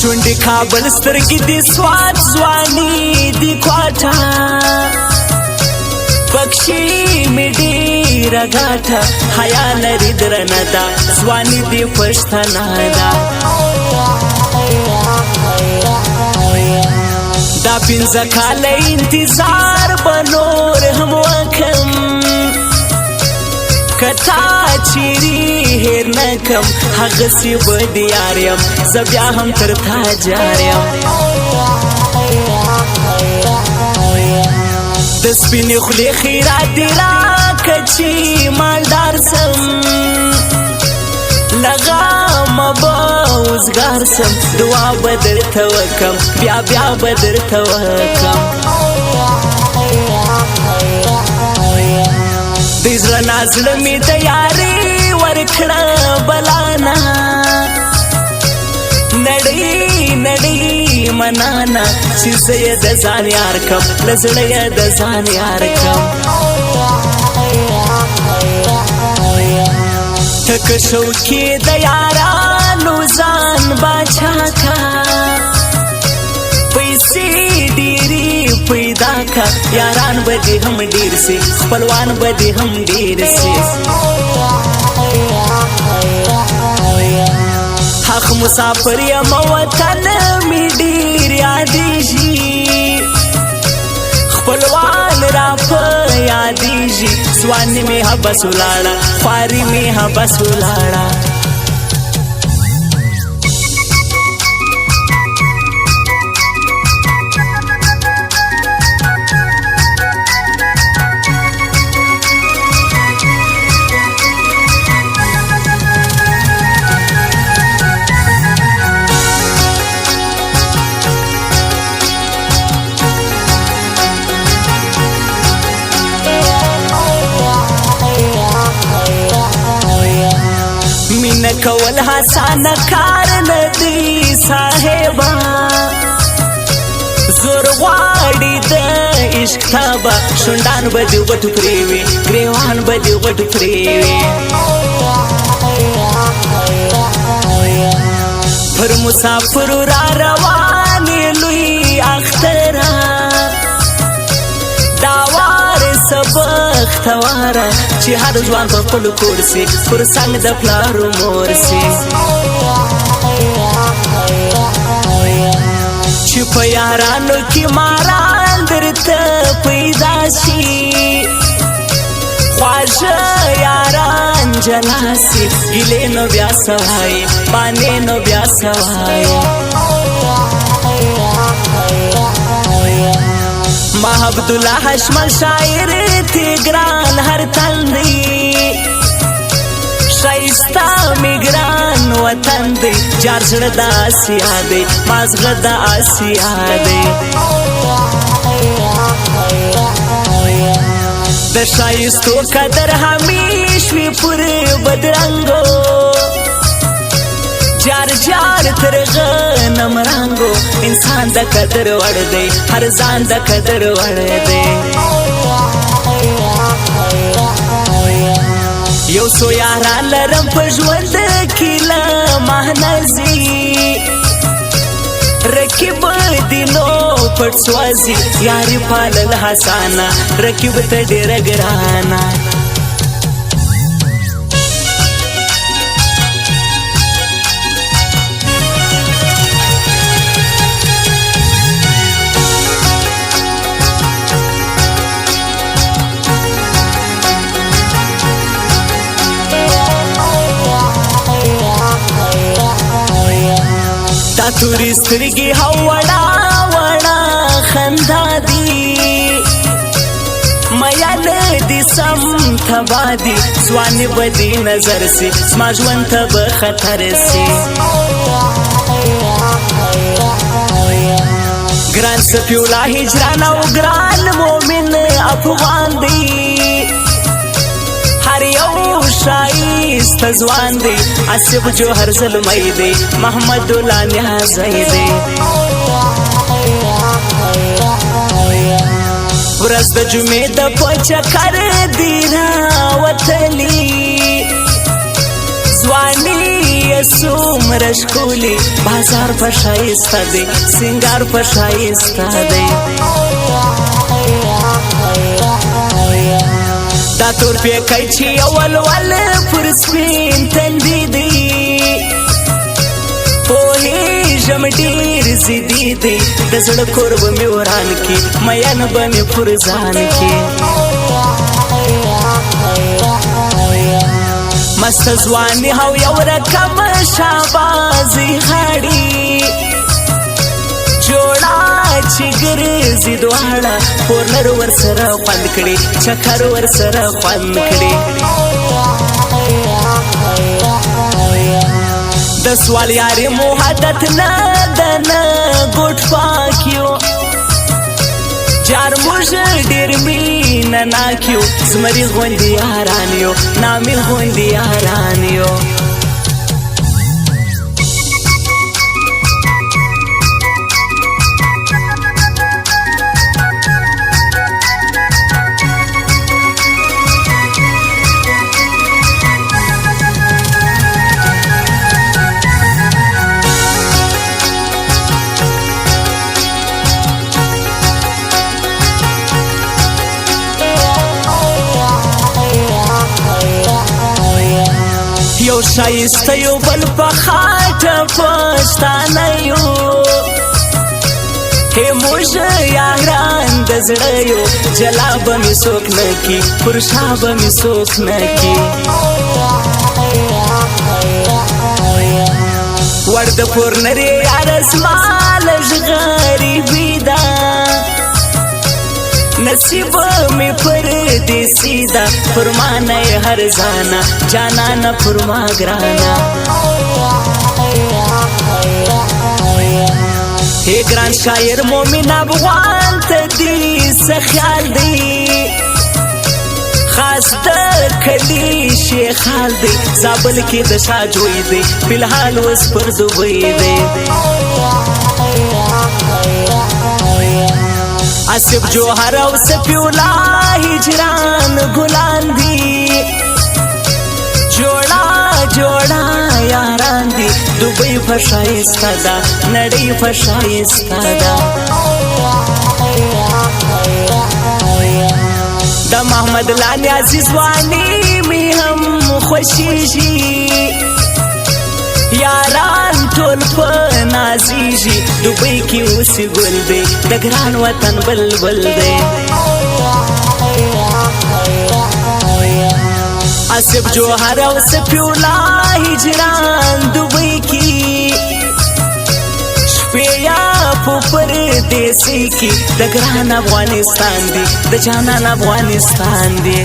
شونډې کابل سترګې دي سوات ځواني دي کوټه پکښې مې ډېره ګټه حیا لري درنه ده ځواني دي پښتنه ده دا پنځه کاله انتظار به نور هم وکم که تا چیرې هېر نه کم هغسې به د یار یم زه بیا هم تر تا جار یم د سپینې خولې خیرات دې راکړه چې مالدار سم له غمه به وزګار سم دعا به درته وکم بیا بیا به درته وکم د زړه نازله مې د یارې ورکړه بلانا نړۍ نړۍ منانا چې زه یې د ځان یار کم له زړه یې د ځان یار کم تکه شوکې د یارانو ځان باچا کا پیسې ډېرې پیدا کا یاران به دې هم ډېر سي خپلوان به دې هم ډېر سي حق مسافر یم وطن مې ډېر یادېږي خپلوان را په یادېږي ځواني مې حبس ولاړه خواري مې حبس ولاړه مینه کول حسانه کار نه دی صاحبه زور غواړي د عشق تابه شونډان به دې غټو پرې وي ګریوان به دې غټو پرې وي پر مسافرو را روانې لوی اختره بختواره چې هر ځوان په خپل کور سي پر څنګ د پلار مور سي چې په یارانو کې ماران درته پیدا شي خواږه یاران جلا سي ګیلې نو بیا سوای باندې نو بیا سوای ما عبدالله حشمل شاعر تیگران هر تن دی شایستا میگران وطن دی جار زړه د آسیا دی مازغه د آسیا دی د شایستو قدر همیش وی پر بدرنګو جار جار ترغه نمرانګو انسان د قدر وړ دی هر ځان د قدر وړ دی یو څو یاران لرم په ژوند کې له مهنځي رکیب دي نو پټ سوازي یاري پالل حسانه رکیب ته ډېره ګرانه تورې سترګې وړه وړه خندا دي میان دي سم تبا دي ځواني به دې نظر سي زما ژوند ته به خطر سي ګران سفیولا هجران او ګران مومن افغان دی هر یو شایست ځوان دی اسب جوهر زلمی دی محمد الله نیازی دی ورځ د جمعې د پچکر دی را وتلی ځواني सोमर ښکلی بازار په ښایسته دی سنگار په ښایسته دی دا تور پیکی چې اول پر سپین تندي دی پوهېږم ډېر ضدي دی د زړه کور به مې وران کي مین به مې پر ځان کې مست ځواني او یو رقم شابازي غاړي جوړه چې ګرځي دواړه پورنر ورسره خوند کړي چکر ورسره خوند کړي د سوال یاري محدت نه دنه ګوټ پاکیو جار موږ ډېر مینه ناکیو زمري غوندې یاران یو نامي غوندې یاران یو یو شایسته یو بل په خاطر پښتانه یو هی موږ یاران د زړه یو جلا به مې څوک نه کي پر شا به مې څوک نه کي ور د پورنرې یار زما لږ غریبي ده نصیب می پردیسی دا فرمانه هر زانا جانانا فرما گرانا ای گران شاعر مومن افغان تا دی سخیال دی خاص دا کلی شیخال دی زابل کی دشا جوئی دی فیلحال وز پر دوبئی دی آصف جوهر او سپیولا هجران ګلان دي جوړا جوړا یاران دي دوبۍ په ښایسته ده نړۍ په ښایسته ده د محمد لانی عزیز وانی می هم خوشیږي یاران ټول په نازیږي دوبۍ کې اوسې ګل دی د ګران وطن بلبل دی آصف جوهر او سپیولا هجران دوبۍ کې شپې یا په پردیسۍ کې د ګران افغانستان دی د جانان افغانستان دی